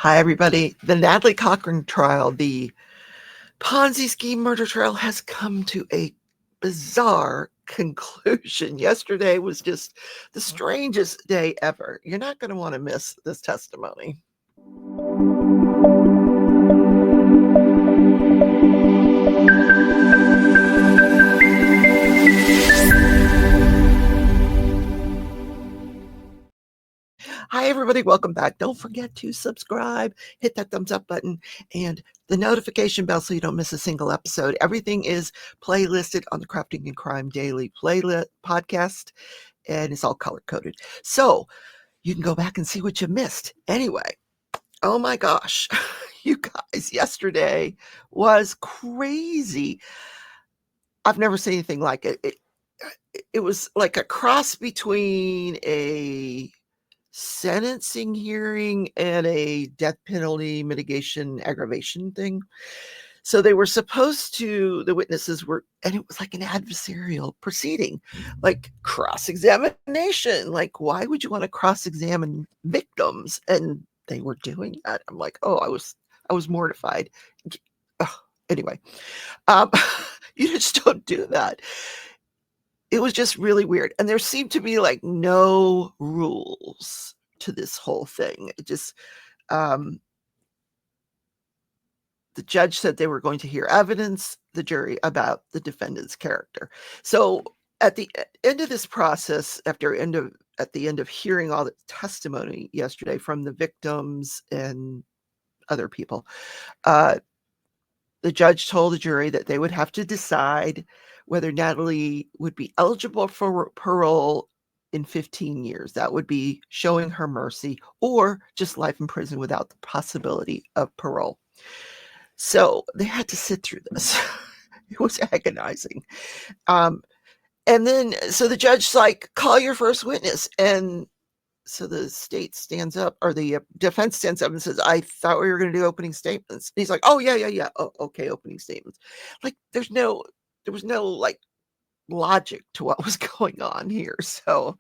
Hi, everybody. The Natalie Cochran trial, the Ponzi scheme murder trial, has come to a bizarre conclusion. Yesterday was just the strangest day ever. You're not going to want to miss this testimony. Hi, everybody. Welcome back. Don't forget to subscribe, hit that thumbs up button, and the notification bell so you don't miss a single episode. Everything is playlisted on the Crafting and Crime Daily playlist podcast, and it's all color coded. So you can go back and see what you missed. Anyway, oh my gosh, you guys, yesterday was crazy. I've never seen anything like it. It was like a cross between a sentencing hearing and a death penalty mitigation aggravation thing. So they were supposed to, the witnesses were, and it was like an adversarial proceeding, like cross-examination. Like, why would you want to cross-examine victims? And they were doing that. I'm like, oh, I was mortified. Ugh. Anyway, um, you just don't do that. It was just really weird. And there seemed to be like no rules to this whole thing. It just, the judge said they were going to hear evidence, the jury, about the defendant's character. So at the end of this process, at the end of hearing all the testimony yesterday from the victims and other people, the judge told the jury that they would have to decide whether Natalie would be eligible for parole in 15 years. That would be showing her mercy, or just life in prison without the possibility of parole. So they had to sit through this. It was agonizing. And then, so the judge's like, call your first witness. And so the state stands up, or the defense stands up and says, I thought we were going to do opening statements. And he's like, oh, yeah. Oh, okay, opening statements. Like, there was no like logic to what was going on here. So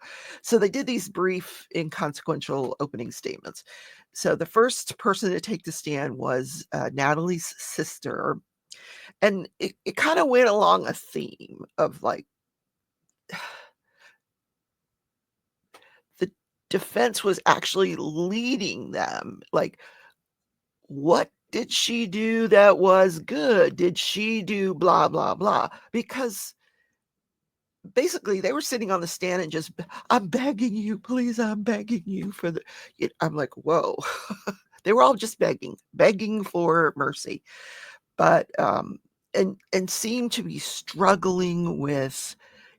they did these brief, inconsequential opening statements. So the first person to take the stand was Natalie's sister. And it kind of went along a theme of like, the defense was actually leading them. Like, what did she do that was good? Did she do blah, blah, blah? Because basically they were sitting on the stand and just, I'm begging you, please, I'm begging you for the, I'm like, whoa. They were all just begging for mercy. But, and seemed to be struggling with,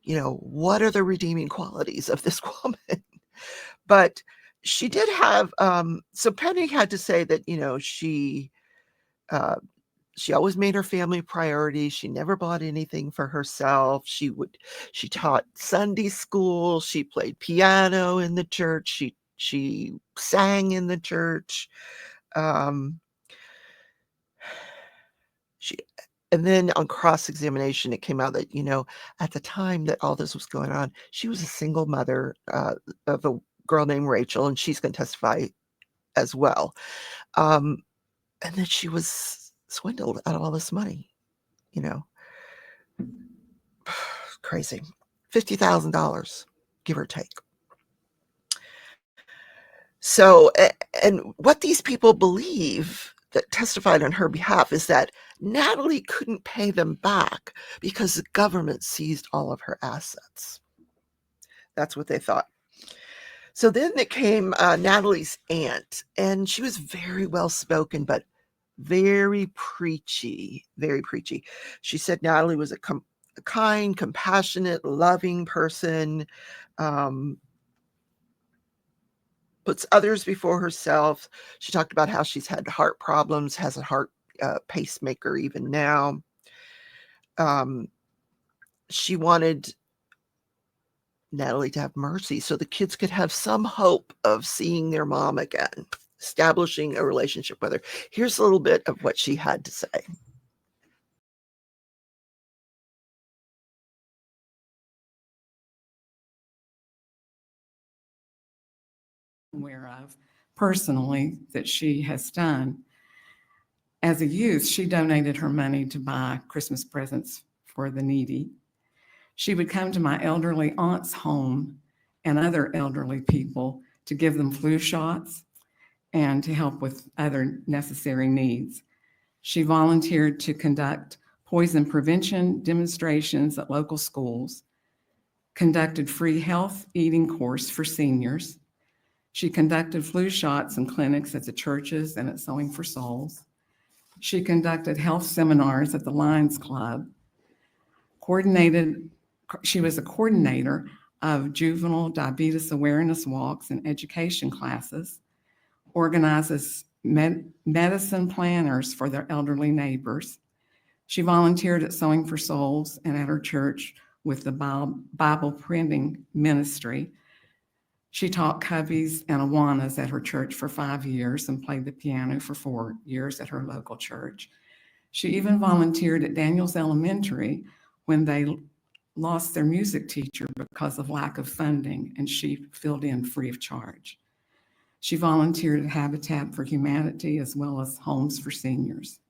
what are the redeeming qualities of this woman? But she did have, so Penny had to say that, uh, she always made her family priority. She never bought anything for herself. She taught Sunday school. She played piano in the church. She sang in the church. She, and then on cross-examination, it came out that, at the time that all this was going on, she was a single mother of a girl named Rachel, and she's going to testify as well. And then she was swindled out of all this money, you know. Crazy. $50,000, give or take. So, and what these people believe that testified on her behalf is that Natalie couldn't pay them back because the government seized all of her assets. That's what they thought. So then there came Natalie's aunt, and she was very well spoken, but very preachy, very preachy. She said Natalie was a kind, compassionate, loving person, puts others before herself. She talked about how she's had heart problems, has a heart pacemaker even now. She wanted Natalie to have mercy so the kids could have some hope of seeing their mom again, establishing a relationship with her. Here's a little bit of what she had to say. Aware of personally that she has done. As a youth, she donated her money to buy Christmas presents for the needy. She would come to my elderly aunt's home and other elderly people to give them flu shots and to help with other necessary needs. She volunteered to conduct poison prevention demonstrations at local schools, conducted free health eating course for seniors. She conducted flu shots and clinics at the churches and at Sewing for Souls. She conducted health seminars at the Lions Club, she was a coordinator of juvenile diabetes awareness walks and education classes, organizes medicine planners for their elderly neighbors. She volunteered at Sewing for Souls and at her church with the Bible printing ministry. She taught cubbies and awanas at her church for 5 years and played the piano for 4 years at her local church. She even volunteered at Daniels Elementary when they lost their music teacher because of lack of funding, and she filled in free of charge. She volunteered at Habitat for Humanity as well as Homes for Seniors.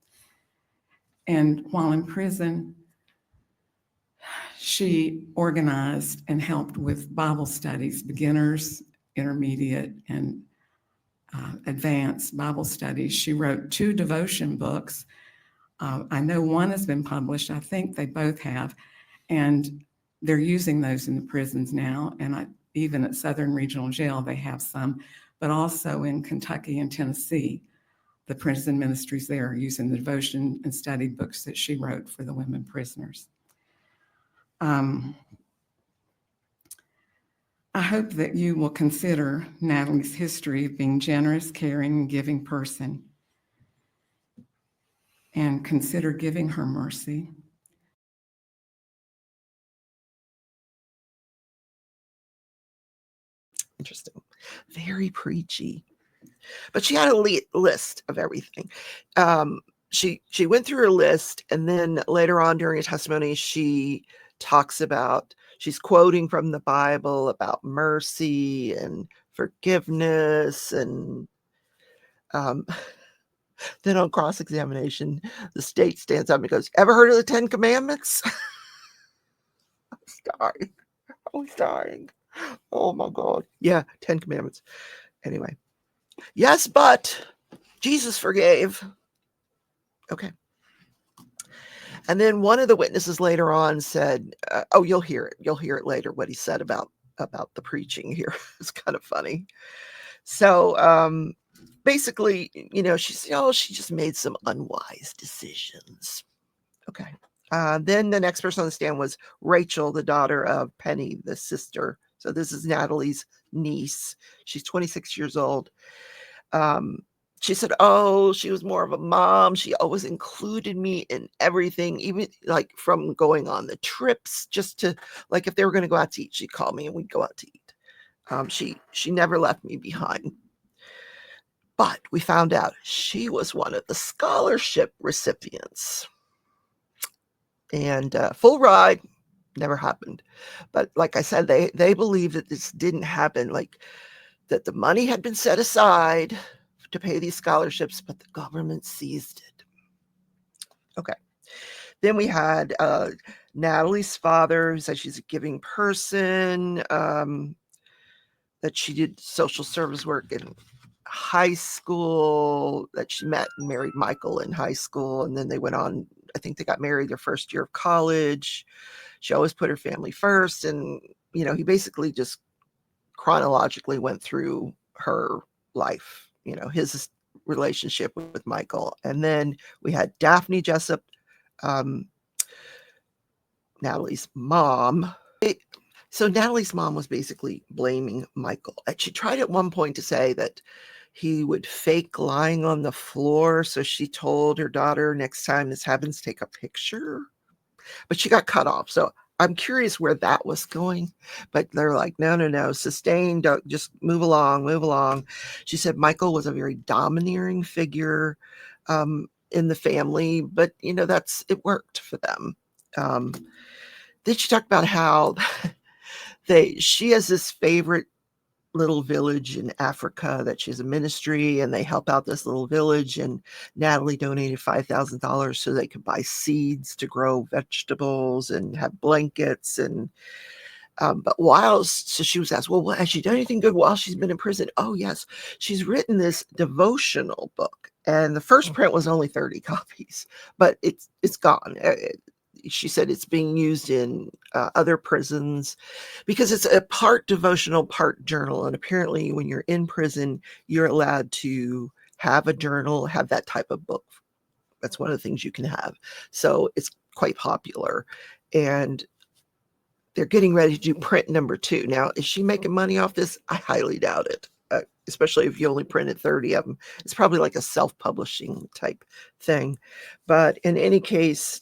And while in prison, she organized and helped with Bible studies, beginners, intermediate, and advanced Bible studies. She wrote 2 devotion books. I know one has been published. I think they both have. And they're using those in the prisons now. And even at Southern Regional Jail, they have some, but also in Kentucky and Tennessee, the prison ministries there are using the devotion and study books that she wrote for the women prisoners. I hope that you will consider Natalie's history of being generous, caring, and giving person, and consider giving her mercy. Interesting. Very preachy. But she had a list of everything. She went through her list, and then later on during a testimony, she talks about, she's quoting from the Bible about mercy and forgiveness. And then on cross-examination, the state stands up and goes, "Ever heard of the 10 Commandments?" I was dying. Oh my God. Yeah, 10 Commandments. Anyway. Yes, but Jesus forgave. Okay. And then one of the witnesses later on said, oh, you'll hear it. You'll hear it later, what he said about the preaching here. It's kind of funny. So basically, she just made some unwise decisions. Okay. Then the next person on the stand was Rachel, the daughter of Penny, the sister. So this is Natalie's niece. She's 26 years old. She said, oh, she was more of a mom. She always included me in everything, even like from going on the trips, just to, like, if they were going to go out to eat, she'd call me and we'd go out to eat. She never left me behind. But we found out she was one of the scholarship recipients. And full ride never happened. But like I said, they believe that this didn't happen, like that the money had been set aside to pay these scholarships, but the government seized it. Okay. Then we had Natalie's father, who said she's a giving person, that she did social service work in high school, that she met and married Michael in high school, and then they went on, I think they got married their first year of college. She always put her family first, and he basically just chronologically went through her life, his relationship with Michael. And then we had Daphne Jessup, Natalie's mom. So Natalie's mom was basically blaming Michael. And she tried at one point to say that he would fake lying on the floor. So she told her daughter, next time this happens, take a picture. But she got cut off. So I'm curious where that was going. But they're like, no, sustain, don't, just move along. She said Michael was a very domineering figure in the family, but it worked for them. Then she talked about how she has this favorite little village in Africa that she has a ministry, and they help out this little village, and Natalie donated $5,000 so they could buy seeds to grow vegetables and have blankets. And but so she was asked, well, has she done anything good while she's been in prison? Oh, yes. She's written this devotional book, and the first print was only 30 copies, but it's gone. She said it's being used in other prisons because it's a part devotional, part journal. And apparently when you're in prison, you're allowed to have a journal, have that type of book. That's one of the things you can have. So it's quite popular. And they're getting ready to do print number 2. Now, is she making money off this? I highly doubt it, especially if you only printed 30 of them. It's probably like a self-publishing type thing. But in any case,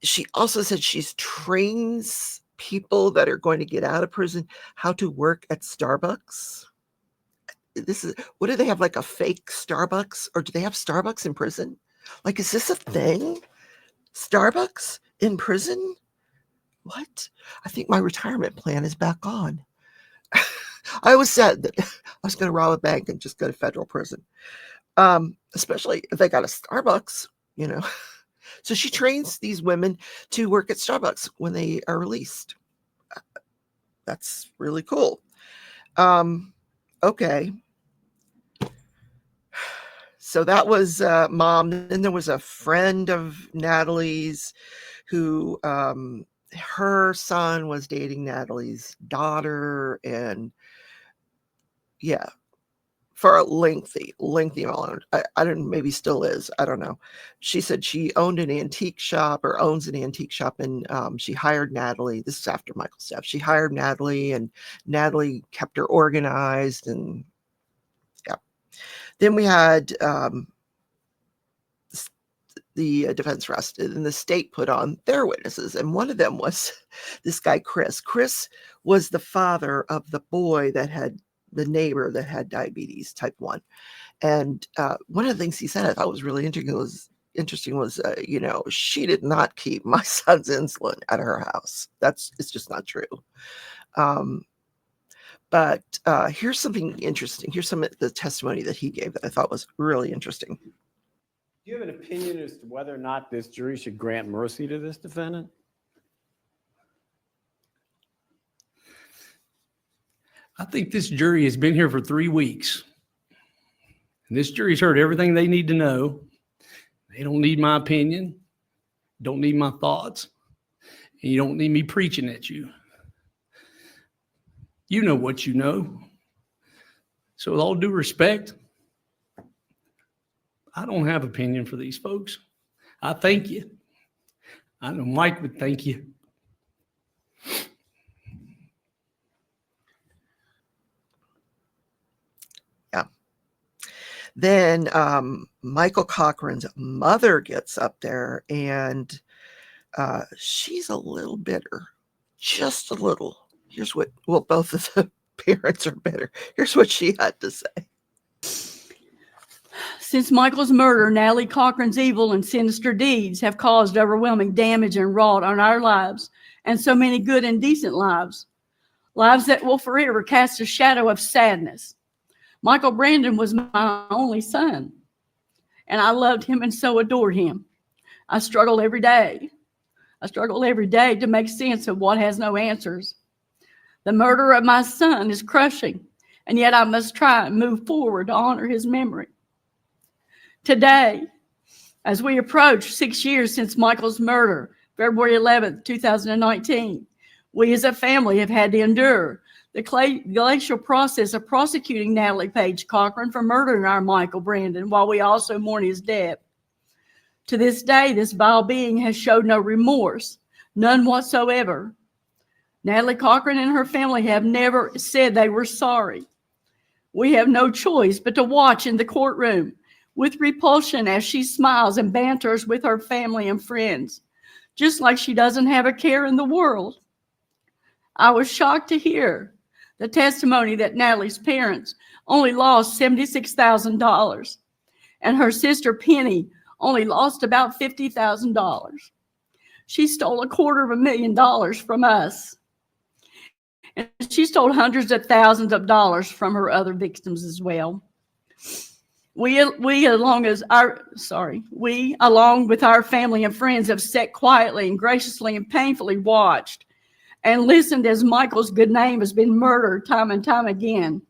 she also said she's trains people that are going to get out of prison how to work at Starbucks. What do they have, like a fake Starbucks? Or do they have Starbucks in prison? Like, is this a thing? Starbucks in prison? What? I think my retirement plan is back on. I always said that I was going to rob a bank and just go to federal prison. Especially if they got a Starbucks, So she trains these women to work at Starbucks when they are released. That's really cool. Okay. So that was Mom. Then there was a friend of Natalie's who her son was dating Natalie's daughter, and yeah, for a lengthy amount. I don't, maybe still is. I don't know. She said she owned an antique shop, or owns an antique shop, and she hired Natalie. This is after Michael's death. She hired Natalie, and Natalie kept her organized, and yeah. Then we had the defense rested, and the state put on their witnesses, and one of them was this guy Chris. Chris was the father of the boy that had the neighbor that had diabetes type 1. And one of the things he said I thought was really interesting was she did not keep my son's insulin at her house. It's just not true. But here's something interesting. Here's some of the testimony that he gave that I thought was really interesting. Do you have an opinion as to whether or not this jury should grant mercy to this defendant? I think this jury has been here for 3 weeks. And this jury's heard everything they need to know. They don't need my opinion, don't need my thoughts, and you don't need me preaching at you. You know what you know. So with all due respect, I don't have opinion for these folks. I thank you. I know Mike would thank you. Yeah. Then Michael Cochran's mother gets up there, and she's a little bitter, just a little. Both of the parents are bitter. Here's what she had to say. Since Michael's murder, Natalie Cochran's evil and sinister deeds have caused overwhelming damage and wrought on our lives, and so many good and decent lives that will forever cast a shadow of sadness. Michael Brandon was my only son, and I loved him and so adored him. I struggle every day to make sense of what has no answers. The murder of my son is crushing, and yet I must try and move forward to honor his memory. Today, as we approach 6 years since Michael's murder, February 11th, 2019, we as a family have had to endure the glacial process of prosecuting Natalie Page Cochran for murdering our Michael Brandon, while we also mourn his death. To this day, this vile being has showed no remorse, none whatsoever. Natalie Cochran and her family have never said they were sorry. We have no choice but to watch in the courtroom with repulsion as she smiles and banters with her family and friends, just like she doesn't have a care in the world. I was shocked to hear the testimony that Natalie's parents only lost $76,000, and her sister Penny only lost about $50,000. She stole $250,000 from us. And she stole hundreds of thousands of dollars from her other victims as well. We, along with our family and friends, have sat quietly and graciously and painfully watched and listened as Michael's good name has been murdered time and time again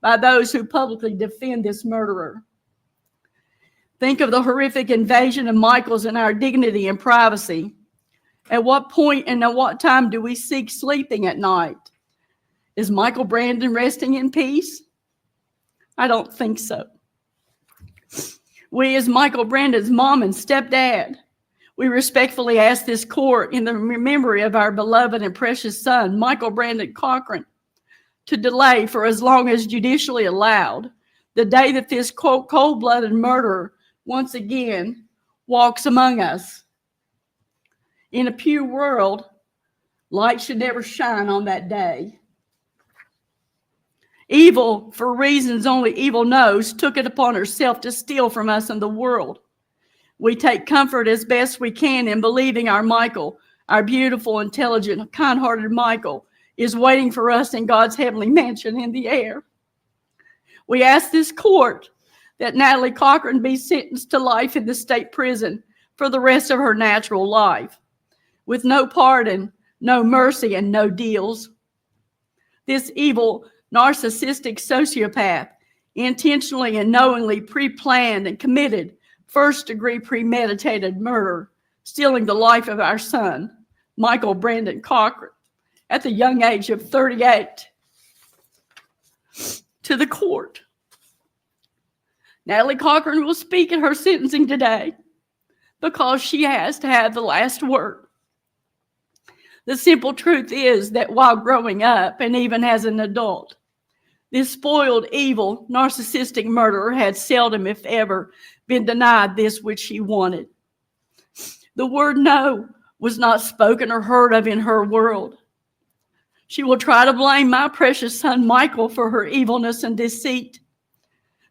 by those who publicly defend this murderer. Think of the horrific invasion of Michael's and our dignity and privacy. At what point and at what time do we seek sleeping at night? Is Michael Brandon resting in peace? I don't think so. We, as Michael Brandon's mom and stepdad, we respectfully ask this court, in the memory of our beloved and precious son, Michael Brandon Cochran, to delay for as long as judicially allowed the day that this cold-blooded murderer once again walks among us. In a pure world, light should never shine on that day. Evil, for reasons only evil knows, took it upon herself to steal from us and the world. We take comfort as best we can in believing our Michael, our beautiful, intelligent, kind-hearted Michael, is waiting for us in God's heavenly mansion in the air. We ask this court that Natalie Cochran be sentenced to life in the state prison for the rest of her natural life, with no pardon, no mercy, and no deals. This evil, narcissistic sociopath intentionally and knowingly pre-planned and committed first-degree premeditated murder, stealing the life of our son, Michael Brandon Cochran, at the young age of 38. To the court, Natalie Cochran will speak at her sentencing today because she has to have the last word. The simple truth is that while growing up, and even as an adult, this spoiled, evil, narcissistic murderer had seldom, if ever, been denied this which she wanted. The word no was not spoken or heard of in her world. She will try to blame my precious son Michael for her evilness and deceit.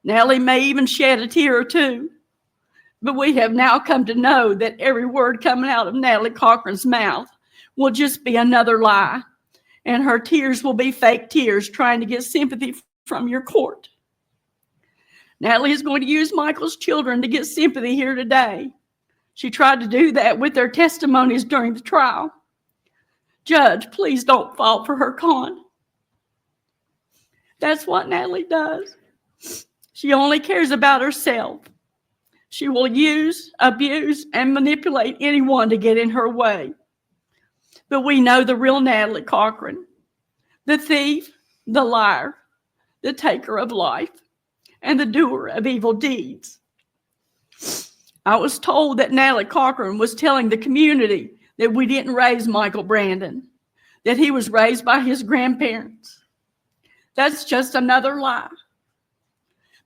Natalie may even shed a tear or two, but we have now come to know that every word coming out of Natalie Cochran's mouth will just be another lie, and her tears will be fake tears trying to get sympathy from your court. Natalie is going to use Michael's children to get sympathy here today. She tried to do that with their testimonies during the trial. Judge, please don't fall for her con. That's what Natalie does. She only cares about herself. She will use, abuse, and manipulate anyone to get in her way. But we know the real Natalie Cochran, the thief, the liar, the taker of life, and the doer of evil deeds. I was told that Natalie Cochran was telling the community that we didn't raise Michael Brandon, that he was raised by his grandparents. That's just another lie.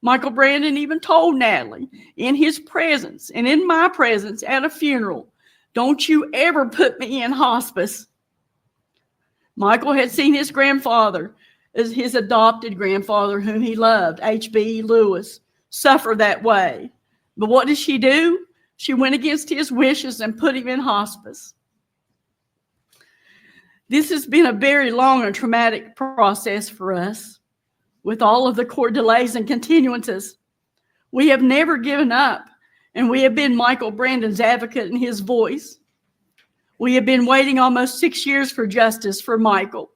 Michael Brandon even told Natalie in his presence and in my presence at a funeral, "Don't you ever put me in hospice." Michael had seen his grandfather, as his adopted grandfather whom he loved, H.B. Lewis, suffer that way. But what did she do? She went against his wishes and put him in hospice. This has been a very long and traumatic process for us, with all of the court delays and continuances. We have never given up, and we have been Michael Brandon's advocate and his voice. We have been waiting almost 6 years for justice for Michael.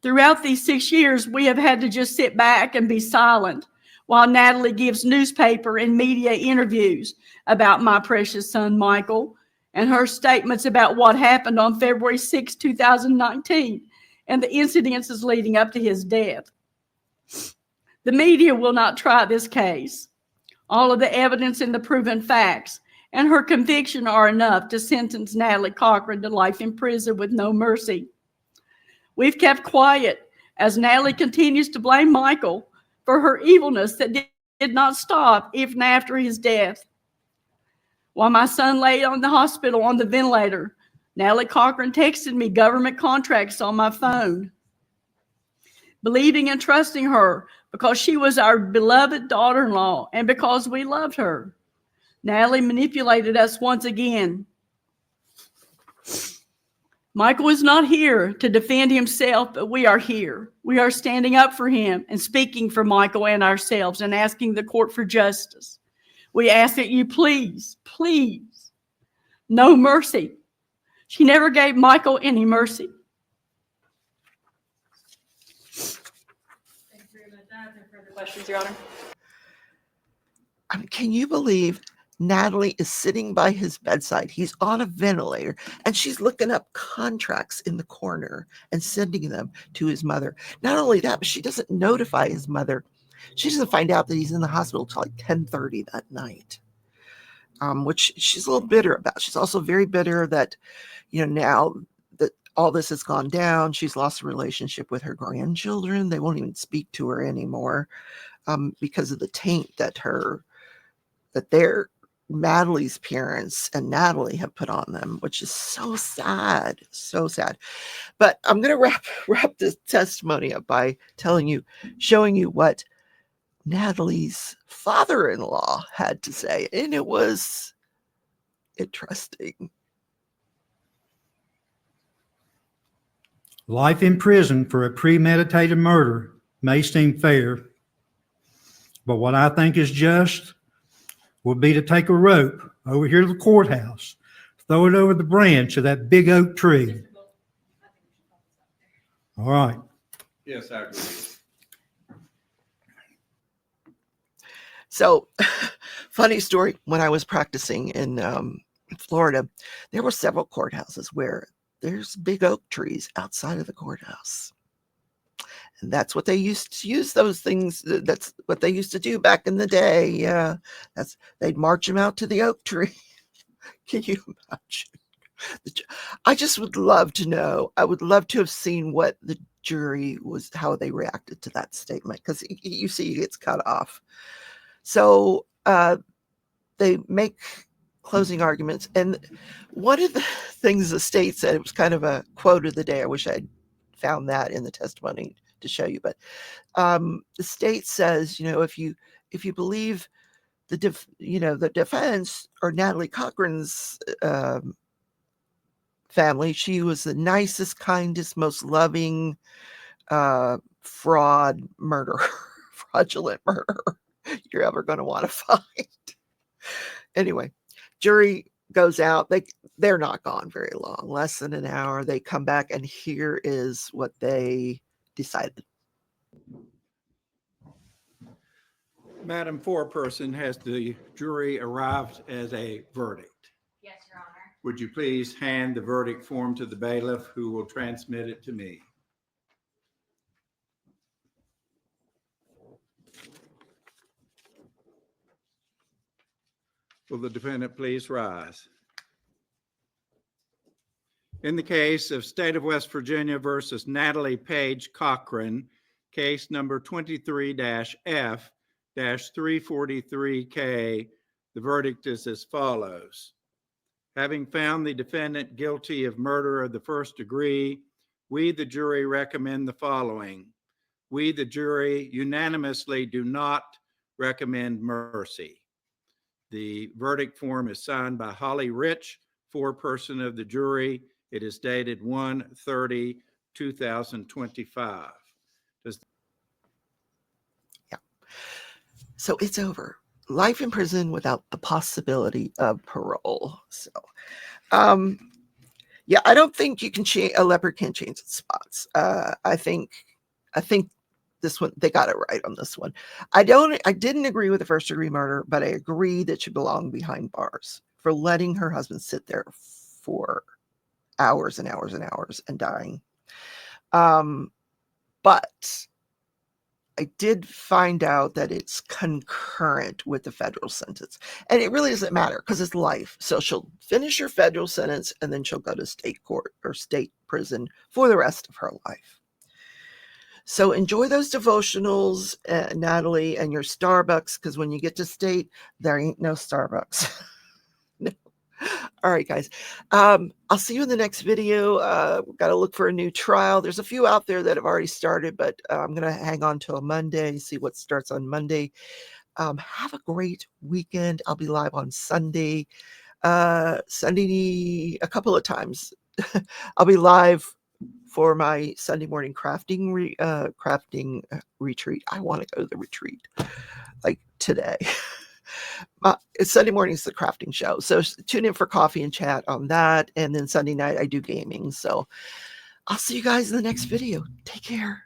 Throughout these 6 years, we have had to just sit back and be silent while Natalie gives newspaper and media interviews about my precious son, Michael, and her statements about what happened on February 6, 2019, and the incidences leading up to his death. The media will not try this case. All of the evidence and the proven facts and her conviction are enough to sentence Natalie Cochran to life in prison with no mercy. We've kept quiet as Natalie continues to blame Michael for her evilness that did not stop even after his death. While my son lay on the hospital on the ventilator, Natalie Cochran texted me government contracts on my phone. Believing and trusting her because she was our beloved daughter-in-law and because we loved her, Natalie manipulated us once again. Michael is not here to defend himself, but we are here. We are standing up for him and speaking for Michael and ourselves and asking the court for justice. We ask that you please, please, no mercy. She never gave Michael any mercy. Thank you very much. I have no further questions, Your Honor. I mean, can you believe Natalie is sitting by his bedside? He's on a ventilator and she's looking up contracts in the corner and sending them to his mother. Not only that, but she doesn't notify his mother. She doesn't find out that he's in the hospital till like 10:30 that night, which she's a little bitter about. She's also very bitter that, now that all this has gone down, she's lost a relationship with her grandchildren. They won't even speak to her anymore because of the taint that their Natalie's parents and Natalie have put on them, which is so sad, so sad. But I'm going to wrap this testimony up by showing you what Natalie's father-in-law had to say, and it was interesting. Life in prison for a premeditated murder may seem fair, but what I think is just would be to take a rope over here to the courthouse, throw it over the branch of that big oak tree. All right. Yes, I agree. So, funny story, when I was practicing in Florida, there were several courthouses where there's big oak trees outside of the courthouse. And that's what they used to use those things. That's what they used to do back in the day. Yeah, they'd march them out to the oak tree. Can you imagine? I just would love to know. I would love to have seen what the jury how they reacted to that statement, because you see it gets cut off. So they make closing arguments. And one of the things the state said, it was kind of a quote of the day. I wish I'd found that in the testimony to show you. But the state says, if you believe the defense or Natalie Cochran's family, she was the nicest, kindest, most loving fraudulent murderer you're ever going to want to find. Anyway, jury goes out. They're not gone very long, less than an hour. They come back, and here is what they decided. Madam Foreperson, has the jury arrived as a verdict? Yes, Your Honor. Would you please hand the verdict form to the bailiff, who will transmit it to me? Will the defendant please rise? In the case of State of West Virginia versus Natalie Page Cochran, case number 23-F-343K, the verdict is as follows. Having found the defendant guilty of murder of the first degree, we, the jury, recommend the following. We, the jury, unanimously do not recommend mercy. The verdict form is signed by Holly Rich, foreperson of the jury. It is dated 1/30/2025. Yeah. So it's over. Life in prison without the possibility of parole. So, yeah, I don't think you can change. A leopard can't change its spots. I think this one, they got it right on this one. I didn't agree with the first degree murder, but I agree that she belonged behind bars for letting her husband sit there for hours and hours and hours and dying. But I did find out that it's concurrent with the federal sentence, and it really doesn't matter because it's life. So she'll finish her federal sentence and then she'll go to state court or state prison for the rest of her life. So enjoy those devotionals, Natalie, and your Starbucks, because when you get to state, there ain't no Starbucks. No. All right, guys. I'll see you in the next video. We've got to look for a new trial. There's a few out there that have already started, but I'm going to hang on till Monday, see what starts on Monday. Have a great weekend. I'll be live on Sunday. Sunday a couple of times I'll be live for my Sunday morning crafting retreat. I want to go to the retreat like today. It's Sunday morning is the crafting show. So tune in for coffee and chat on that. And then Sunday night I do gaming. So I'll see you guys in the next video. Take care.